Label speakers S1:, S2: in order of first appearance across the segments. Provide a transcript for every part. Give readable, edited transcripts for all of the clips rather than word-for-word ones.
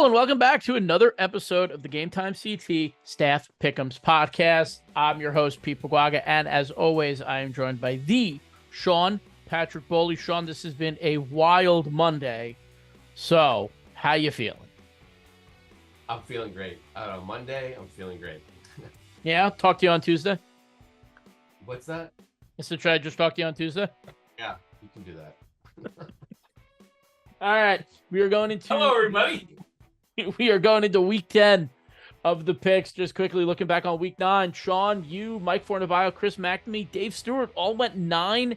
S1: Hello and welcome back to another episode of the GameTimeCT Staff Pick'ems podcast. I'm your host, Pete Paguaga, and as always, I am joined by the Sean Patrick Bowley. Sean, this has been a wild Monday. So, how you feeling?
S2: I'm feeling great. Monday, I'm feeling great.
S1: Yeah, talk to you on Tuesday.
S2: What's that?
S1: So should I just talk to you on Tuesday?
S2: Yeah, you can do that.
S1: All right, we are going into.
S2: Hello, everybody.
S1: We are going into week 10 of the picks. Just quickly looking back on week 9. Sean, you, Mike Fornavillo, Chris McNamee, Dave Stewart all went 9-1.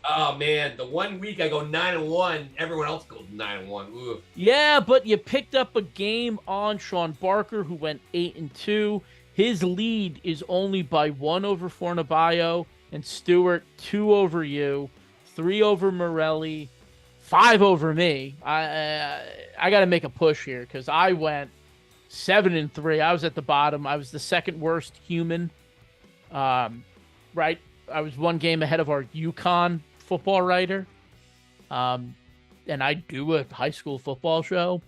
S2: Oh man, the 1 week I go 9-1. Everyone else goes 9-1. Ooh.
S1: Yeah, but you picked up a game on Sean Barker, who went 8-2. His lead is only by 1 over Fornavillo and Stewart, 2 over you, 3 over Morelli, 5 over me. I got to make a push here because I went 7-3. I was at the bottom. I was the second worst human. Right, I was 1 game ahead of our UConn football writer. And I do a high school football show.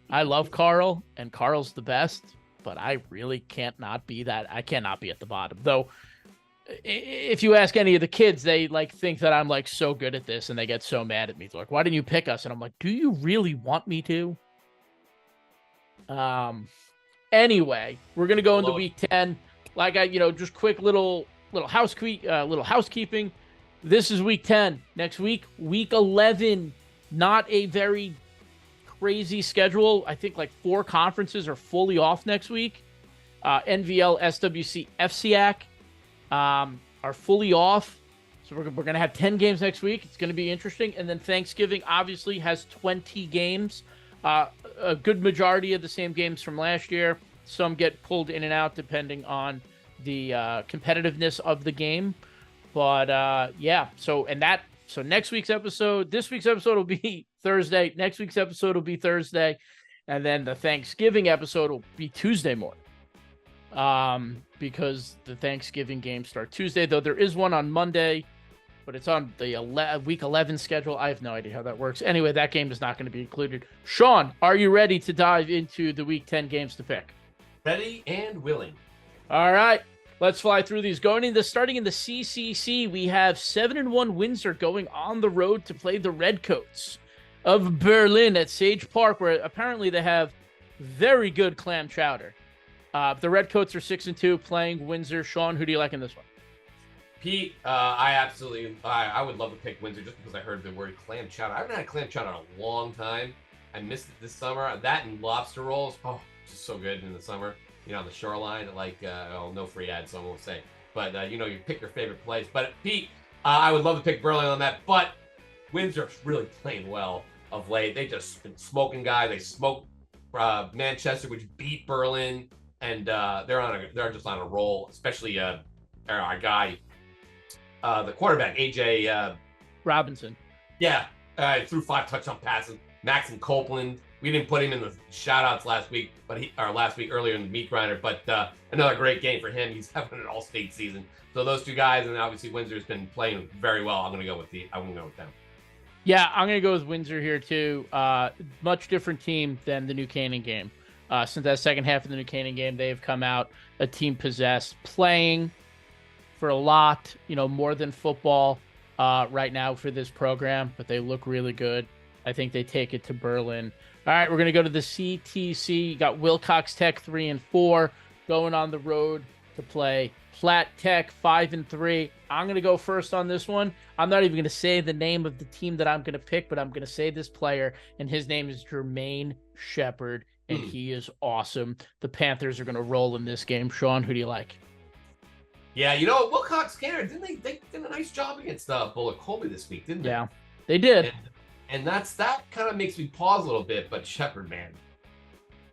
S1: I love Carl, and Carl's the best, but I really can't not be that. I cannot be at the bottom, though. If you ask any of the kids, they think that I'm so good at this, and they get so mad at me. They're like, "Why didn't you pick us?" And I'm like, "Do you really want me to?" Anyway, we're gonna go into week 10. Just quick little housekeeping. This is week 10. Next week, week 11. Not a very crazy schedule. I think 4 conferences are fully off next week. NVL, SWC, FCAC. Are fully off. So we're going to have 10 games next week. It's going to be interesting. And then Thanksgiving obviously has 20 games. A good majority of the same games from last year. Some get pulled in and out depending on the competitiveness of the game. But so next week's episode, this week's episode will be Thursday. Next week's episode will be Thursday. And then the Thanksgiving episode will be Tuesday morning. Because the Thanksgiving games start Tuesday, though there is one on Monday, but it's on the week 11 schedule. I have no idea how that works. Anyway, that game is not going to be included. Sean, are you ready to dive into the week 10 games to pick?
S2: Ready and willing.
S1: All right, let's fly through these. Starting in the CCC, we have 7-1 Windsor going on the road to play the Redcoats of Berlin at Sage Park, where apparently they have very good clam chowder. The Redcoats are 6-2 playing Windsor. Sean, who do you like in this one?
S2: Pete, I would love to pick Windsor just because I heard the word clam chowder. I haven't had clam chowder in a long time. I missed it this summer. That and lobster rolls, just so good in the summer. On the shoreline, no free ads, so I won't say. But, you pick your favorite place. But, Pete, I would love to pick Berlin on that. But Windsor's really playing well of late. They just been smoking guys. They smoked Manchester, which beat Berlin. And they're just on a roll, especially our guy, the quarterback, AJ
S1: Robinson.
S2: Yeah, threw 5 touchdown passes. Max and Copeland. We didn't put him in the shout-outs last week, earlier in the meat grinder. But another great game for him. He's having an all-state season. So those 2 guys, and then obviously Windsor's been playing very well. I'm gonna go with them.
S1: Yeah, I'm gonna go with Windsor here too. Much different team than the New Canaan game. Since that second half of the New Canaan game, they've come out a team possessed, playing for a lot, more than football right now for this program, but they look really good. I think they take it to Berlin. All right, we're going to go to the CTC. You got Wilcox Tech 3-4 going on the road to play Platt Tech 5-3. I'm going to go first on this one. I'm not even going to say the name of the team that I'm going to pick, but I'm going to say this player, and his name is Jermaine Shepard. And he is awesome. The Panthers are going to roll in this game. Sean, who do you like?
S2: Yeah, Wilcox Canada, they did a nice job against Bullock Colby this week, didn't they?
S1: Yeah, they did.
S2: And that kind of makes me pause a little bit. But Shepard, man,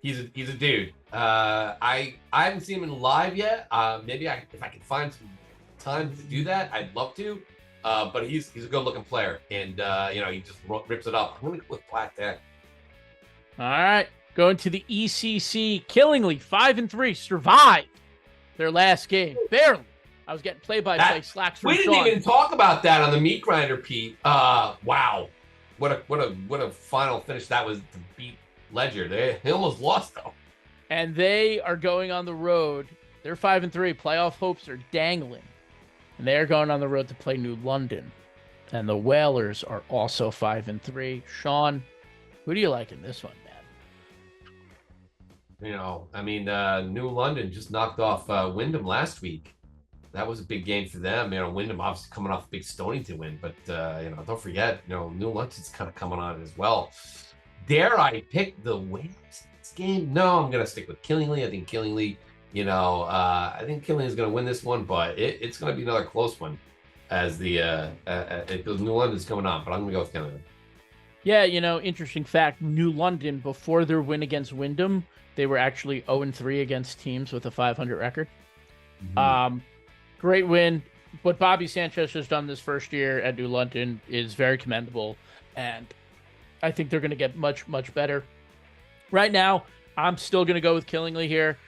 S2: he's a dude. I haven't seen him in live yet. Maybe if I can find some time to do that, I'd love to. But he's a good looking player, and he just rips it up. I'm gonna go with Platt Tech.
S1: All right. Going to the ECC, Killingly 5-3, survived their last game. Barely. I was getting play-by-play slacks from
S2: We didn't
S1: Sean.
S2: even talk about that on the meat grinder, Pete. Wow. what a final finish that was to beat Ledger. They almost lost though.
S1: And they are going on the road. They're 5-3. Playoff hopes are dangling. And they are going on the road to play New London. And the Whalers are also 5-3. Sean, who do you like in this one, man?
S2: I mean, New London just knocked off Wyndham last week. That was a big game for them. Wyndham obviously coming off a big Stonington win, but don't forget, New London's kind of coming on as well. Dare I pick the Whalers this game? No, I'm gonna stick with Killingly. I think Killingly, I think Killingly is gonna win this one, but it's gonna be another close one as the New London's coming on. But I'm gonna go with Killingly.
S1: Yeah, interesting fact. New London, before their win against Wyndham, they were actually 0-3 against teams with a 500 record. Mm-hmm. Great win. What Bobby Sanchez has done this first year at New London is very commendable, and I think they're going to get much, much better. Right now, I'm still going to go with Killingly here.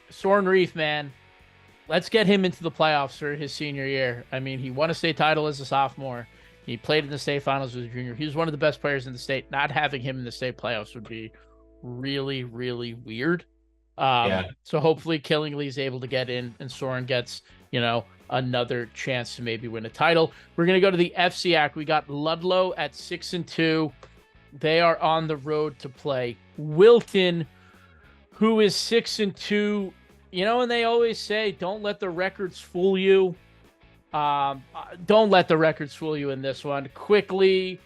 S1: Soren Reef, man, let's get him into the playoffs for his senior year. I mean, he won a state title as a sophomore. He played in the state finals as a junior. He was one of the best players in the state. Not having him in the state playoffs would be really, really weird. So hopefully Killingly is able to get in and Soren gets, another chance to maybe win a title. We're going to go to the FCAC. We got Ludlowe at 6-2. They are on the road to play Wilton, who is 6-2. And they always say, don't let the records fool you. Don't let the records fool you in this one. Quickly,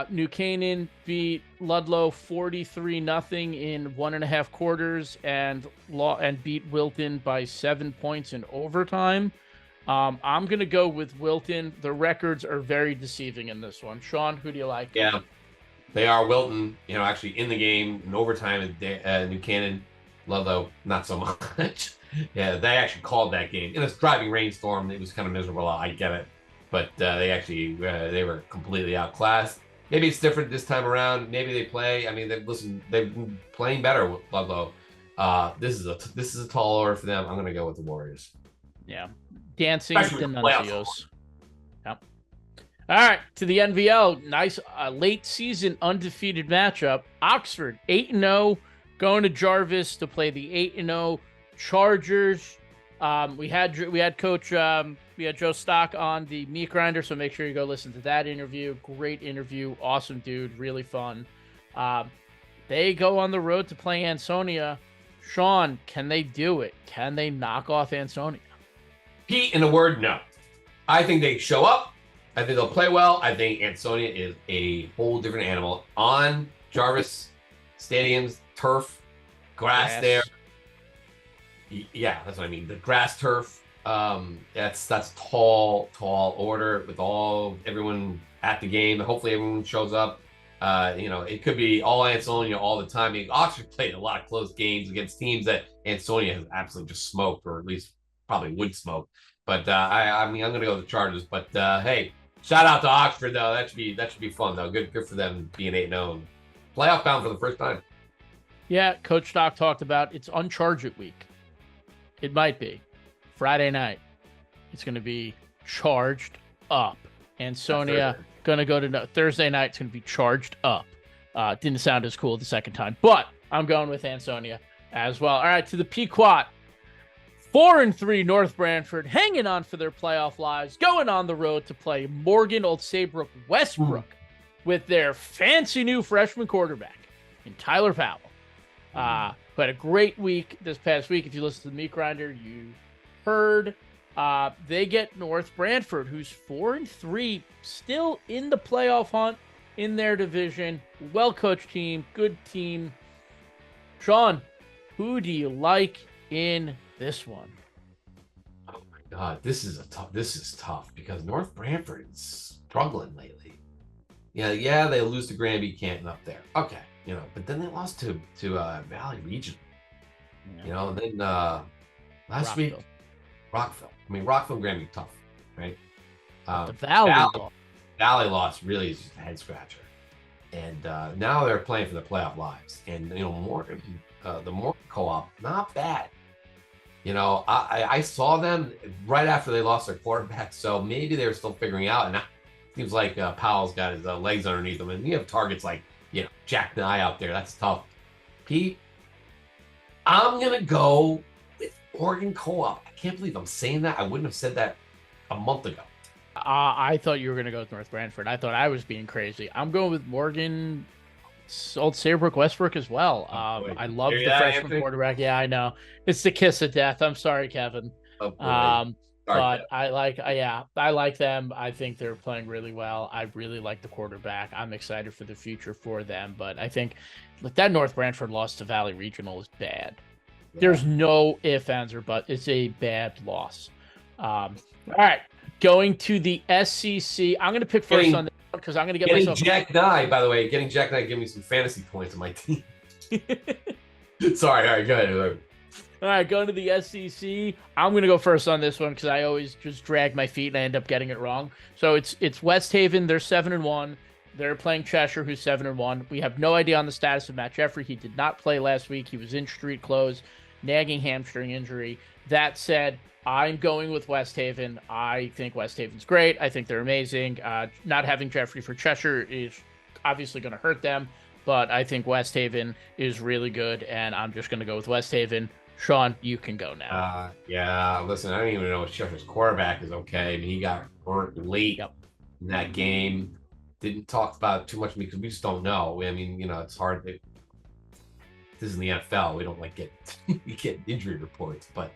S1: New Canaan beat Ludlowe 43-0 in 1.5 quarters and beat Wilton by 7 points in overtime. I'm going to go with Wilton. The records are very deceiving in this one. Sean, who do you like?
S2: Yeah, they are. Wilton, actually in the game in overtime at New Canaan. Ludlowe, not so much. Yeah, they actually called that game. In a driving rainstorm, it was kind of miserable. I get it. But they were completely outclassed. Maybe it's different this time around. Maybe they play. I mean, they've been playing better with Ludlowe. This is a tall order for them. I'm going to go with the Warriors.
S1: Yeah, dancing Denuncios. Yep. All right, to the NVL. Nice late season undefeated matchup. Oxford 8-0, going to Jarvis to play the 8-0 Chargers. We had Coach. We had Joe Stock on the Meat Grinder, so make sure you go listen to that interview. Great interview. Awesome dude. Really fun. They go on the road to play Ansonia. Sean, can they do it? Can they knock off Ansonia?
S2: Pete, in a word, no. I think they show up. I think they'll play well. I think Ansonia is a whole different animal. On Jarvis Stadium's turf, grass there. Yeah, that's what I mean. The grass turf. That's tall order with everyone at the game. Hopefully everyone shows up. It could be all Ansonia all the time. I mean, Oxford played a lot of close games against teams that Ansonia has absolutely just smoked, or at least probably would smoke. But I'm going to go with the Chargers. But hey, shout out to Oxford though. That should be fun though. Good for them being 8-0, playoff bound for the first time.
S1: Yeah, Coach Stock talked about it's Uncharged week. It might be Friday night. It's going to be charged up. Ansonia going to go to Thursday night. It's going to be charged up. Didn't sound as cool the second time, but I'm going with Ansonia as well. All right, to the Pequot. 4-3 North Branford, hanging on for their playoff lives, going on the road to play Morgan Old Saybrook Westbrook with their fancy new freshman quarterback in Tyler Powell. Who had a great week this past week. If you listen to the Meat Grinder, you heard. They get North Branford, who's 4-3, still in the playoff hunt in their division. Well-coached team, good team. Sean, who do you like in this one?
S2: Oh my God, this is tough because North Branford is struggling lately. Yeah, they lose to Granby Canton up there. Okay, but then they lost to Valley Regional.
S1: Yeah.
S2: And then last week, Rockville. I mean, Rockville and Granby tough, right?
S1: The Valley
S2: loss really is just a head scratcher, and now they're playing for the playoff lives. And Morgan, the Morgan co-op, not bad. I saw them right after they lost their quarterback, so maybe they were still figuring out. And Seems like Powell's got his legs underneath him, and you have targets like Jack Nye out there. That's tough. Pete, I'm gonna go with Oregon Co-op. I can't believe I'm saying that. I wouldn't have said that a month ago.
S1: I thought you were going to go with North Branford. I thought I was being crazy. I'm going with Morgan, Old Saybrook, Westbrook as well. I love the freshman quarterback. Yeah, I know. It's the kiss of death. I'm sorry, Kevin. But I like them. I think they're playing really well. I really like the quarterback. I'm excited for the future for them. But I think that North Branford loss to Valley Regional is bad. Yeah. There's no ifs, ands, or buts. It's a bad loss. All right. Going to the SEC. I'm going to pick first on this one because I'm going to get myself.
S2: Jack Nye, by the way, getting Jack Nye give me some fantasy points on my team. Sorry. All right, go ahead.
S1: All right, going to the SEC. I'm going to go first on this one because I always just drag my feet and I end up getting it wrong. So it's West Haven. They're 7-1. They're playing Cheshire, who's 7-1. We have no idea on the status of Matt Jeffrey. He did not play last week. He was in street clothes, nagging hamstring injury. That said, I'm going with West Haven. I think West Haven's great. I think they're amazing. Not having Jeffrey for Cheshire is obviously going to hurt them, but I think West Haven is really good, and I'm just going to go with West Haven. Sean, you can go now.
S2: Yeah, listen, I don't even know if Chester's quarterback is okay. I mean, he got hurt late in that game. Didn't talk about it too much because we just don't know. I mean, it's hard. This is the NFL. We don't we get injury reports, but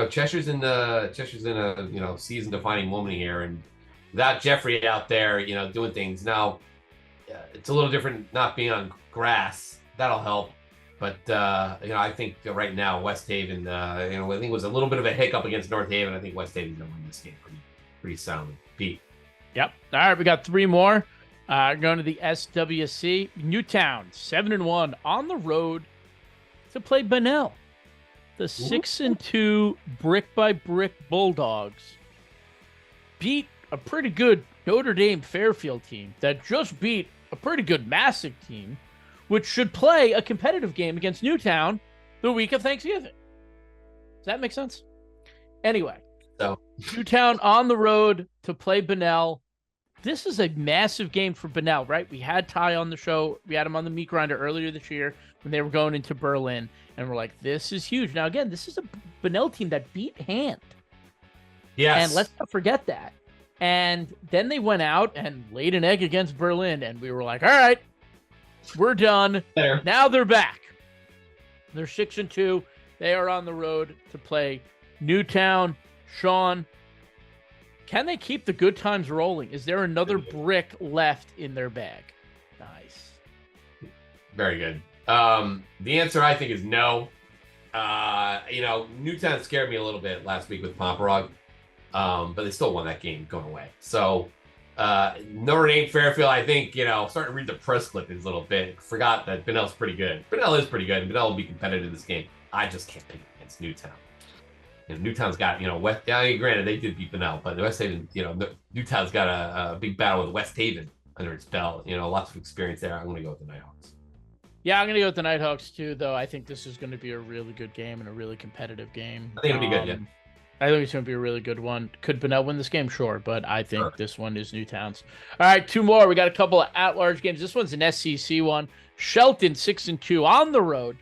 S2: Cheshire's in a season-defining moment here, and without Jeffrey out there, doing things now, it's a little different not being on grass. That'll help, but I think right now West Haven, I think it was a little bit of a hiccup against North Haven. I think West Haven's gonna win this game pretty soundly. Pete.
S1: Yep. All right, we got 3 more. Going to the SWC. Newtown 7-1 on the road to play Bunnell. The 6-2 brick-by-brick Bulldogs beat a pretty good Notre Dame Fairfield team that just beat a pretty good Bassick team, which should play a competitive game against Newtown the week of Thanksgiving. Does that make sense? Anyway,
S2: so
S1: Newtown on the road to play Bunnell. This is a massive game for Bunnell, right? We had Ty on the show. We had him on the Meat Grinder earlier this year when they were going into Berlin. And we're like, this is huge. Now, again, this is a Bunnell team that beat Hand.
S2: Yes.
S1: And let's not forget that. And then they went out and laid an egg against Berlin. And we were like, all right, we're done.
S2: There.
S1: Now they're back. They're 6-2. They are on the road to play Newtown. Sean, can they keep the good times rolling? Is there another brick left in their bag? Nice.
S2: Very good. The answer I think is no. Newtown scared me a little bit last week with Pomperog, but they still won that game going away. So Notre Dame Fairfield, I think, starting to read the press clippings a little bit. Forgot that Bunnell's pretty good. Bunnell is pretty good, and Bunnell will be competitive in this game. I just can't pick against Newtown. Newtown's got, West. Yeah, granted they did beat Bunnell, but West Haven, Newtown's got a big battle with West Haven under its belt. Lots of experience there. I'm going to go with the Nighthawks.
S1: Yeah, I'm going to go with the Nighthawks too, though. I think this is going to be a really good game and a really competitive game.
S2: I think it'll be good, yeah.
S1: I think it's going to be a really good one. Could Bunnell win this game? Sure, but I think this one is Newtown's. All right, 2 more. We got a couple of at-large games. This one's an SEC one. Shelton 6-2 on the road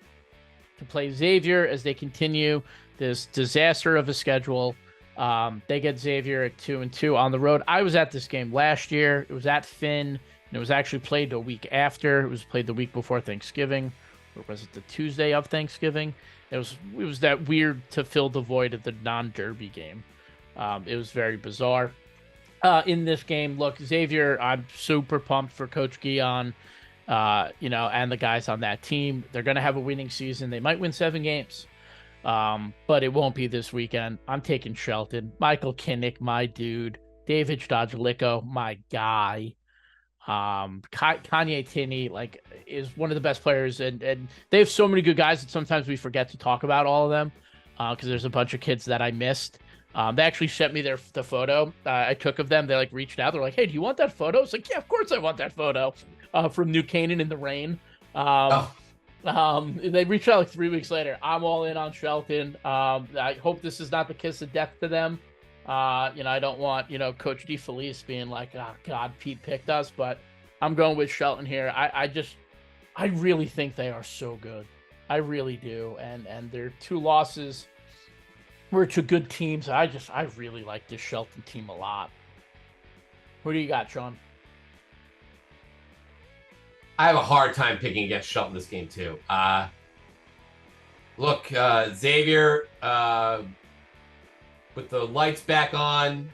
S1: to play Xavier as they continue this disaster of a schedule. They get Xavier at 2-2 on the road. I was at this game last year. It was at Finn, and it was actually played a week after. It was played the week before Thanksgiving. Or was it the Tuesday of Thanksgiving? It was that weird to fill the void of the non-derby game. It was very bizarre. In this game, look, Xavier, I'm super pumped for Coach Guion, and the guys on that team. They're going to have a winning season. They might win 7 games. But it won't be this weekend. I'm taking Shelton. Michael Kinnick, my dude. David Stodgelicko, my guy. Kanye Tinney, is one of the best players, and they have so many good guys that sometimes we forget to talk about all of them, because there's a bunch of kids that I missed. They actually sent me the photo I took of them. They reached out. They're like, hey, do you want that photo? It's like, yeah, of course I want that photo, from New Canaan in the rain. They reached out 3 weeks later. I'm all in on Shelton. I hope this is not the kiss of death to them. I don't want, Coach DeFelice being like, oh, God, Pete picked us, but I'm going with Shelton here. I really think they are so good. I really do. And their 2 losses were to good teams. I really like this Shelton team a lot. Who do you got, Sean?
S2: I have a hard time picking against Shelton this game too. Look, Xavier, with the lights back on,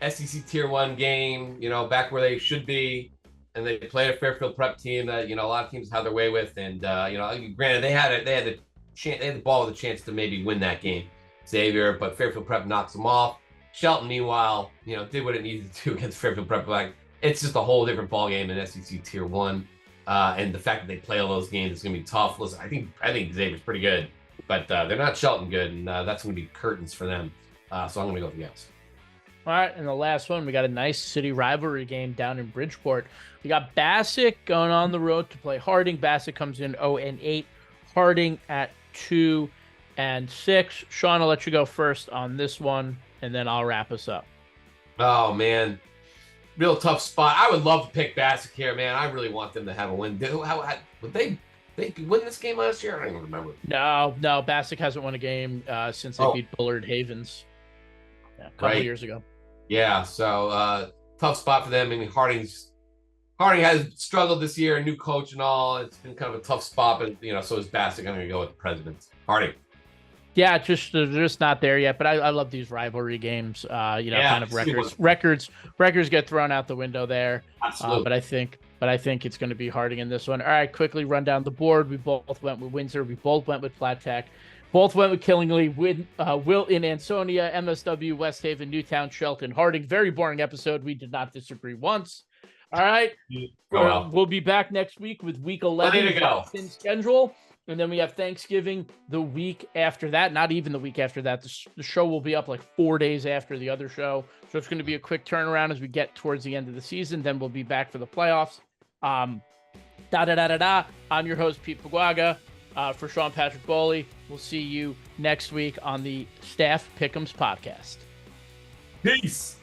S2: SEC Tier 1 game, back where they should be, and they played a Fairfield Prep team that, a lot of teams have their way with, and, granted, they had the ball with a chance to maybe win that game, Xavier, but Fairfield Prep knocks them off. Shelton, meanwhile, did what it needed to do against Fairfield Prep. Like, it's just a whole different ball game in SEC Tier 1. And the fact that they play all those games is going to be tough. Listen, I think Xavier's pretty good, but they're not Shelton good, and that's going to be curtains for them. So I'm going to go with yes.
S1: All right, and the last one, we got a nice city rivalry game down in Bridgeport. We got Bassick going on the road to play Harding. Bassick comes in 0-8. Harding at 2-6. Sean, I'll let you go first on this one, and then I'll wrap us up.
S2: Oh, man. Real tough spot. I would love to pick Bassick here, man. I really want them to have a win. Would they win this game last year? I don't even remember.
S1: No. Bassick hasn't won a game since they beat Bullard Havens a couple of years ago.
S2: Yeah, so tough spot for them. I mean, Harding has struggled this year, a new coach and all. It's been kind of a tough spot, but so is Bassick. I'm going to go with the Presidents. Harding.
S1: Yeah, they're just not there yet. But I love these rivalry games. Kind of records get thrown out the window there.
S2: Absolutely.
S1: But I think it's going to be Harding in this one. All right, quickly run down the board. We both went with Windsor. We both went with Platt Tech. Both went with Killingly, Wilton, Ansonia, MSW, West Haven, Newtown, Shelton, Harding. Very boring episode. We did not disagree once. All right. We'll be back next week with week 11 in schedule. And then we have Thanksgiving the week after that. Not even the week after that. The show will be up like 4 days after the other show. So it's going to be a quick turnaround as we get towards the end of the season. Then we'll be back for the playoffs. I'm your host, Pete Paguaga. For Sean Patrick Bowley, we'll see you next week on the Staff Pick'ems podcast.
S2: Peace.